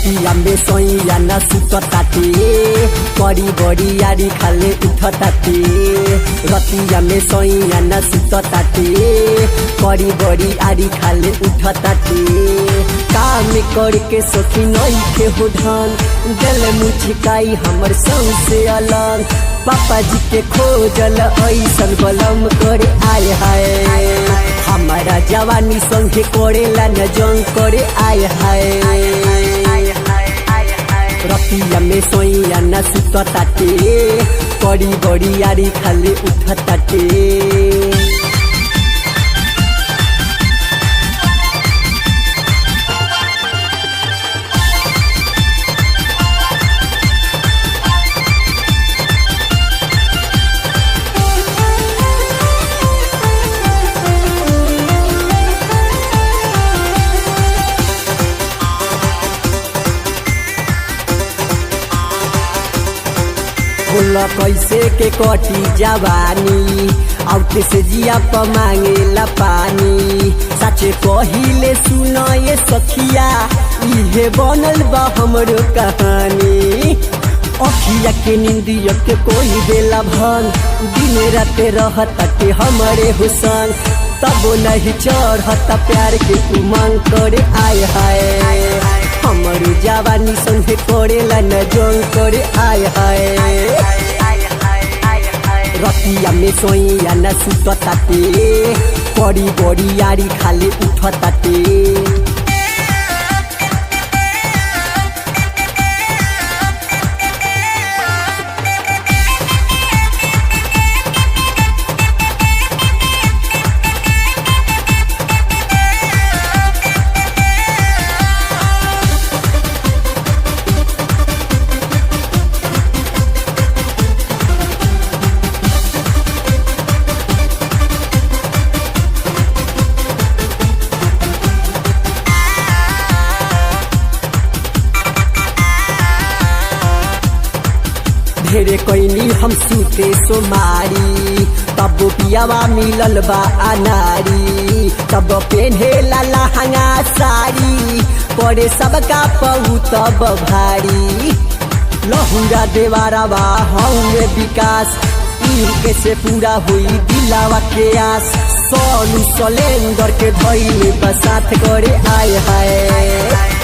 रतिया में सोइया न सुतताते करी बड़ी यारी खाले उठताते रतिया में सोइया न सुतताते करी बड़ी यारी खाले उठताते काम करके सखी नइखे हो ढंग दिल मुझकाई हमर संग से अलग पापा जी के खोजल ऐसन बलम करे आए हाय हमारा जवानी संगे करेला न जंग करे आए हाय रतिया में सोइया न सुतताते करी बड़ी यारी खाले उठताते बोला कैसे के कटी जवानी आउटे से जिया प मांगेला पानी सचे कहिले सुन ये सखिया इहे बनल बा हमरो कहानी अखिया के निंदिया के कोई देला भंग दिन रात रहताटे हमरे हुसन तब नहीं चढ़ता प्यार के उमंग करे आए हाय हमारू जवानी संगे करेला न जंग करे आए हाय रतिया में सोइया न सुतताते करी बड़ी यारी खाले उठताते ढेरे कैनी हम सूते सोमारी तब पियावा मिलल बा अनारी तब पेन्हेला लहंगा साड़ी पड़े सबका पहु तब भारी लहुरा देवारा बा हौवे विकास इनके से पूरा हुई दिलावा के आस सोनू सलेंदर के धइले बसात करे आए हाय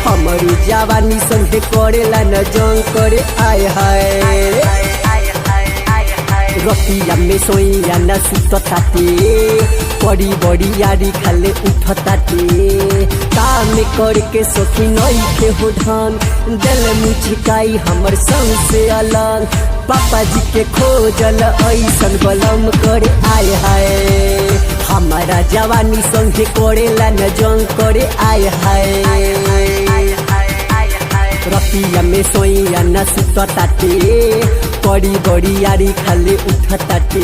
हमारू जवानी संगे करेला न जंग करे आए हाय रतिया में सोइया न सुतताते करी बड़ी यारी खाले उठताते काम करके सखी नइखे हो ढंग दिल मुझकाई हमर संग से अलग पापा जी के खोजल ऐसन बलम करे आए हाय हमारा जवानी संगे करेला न जंग करे आए हाय रतिया में सोइया न सुतताते करी बड़ी यारी खाले उठताते।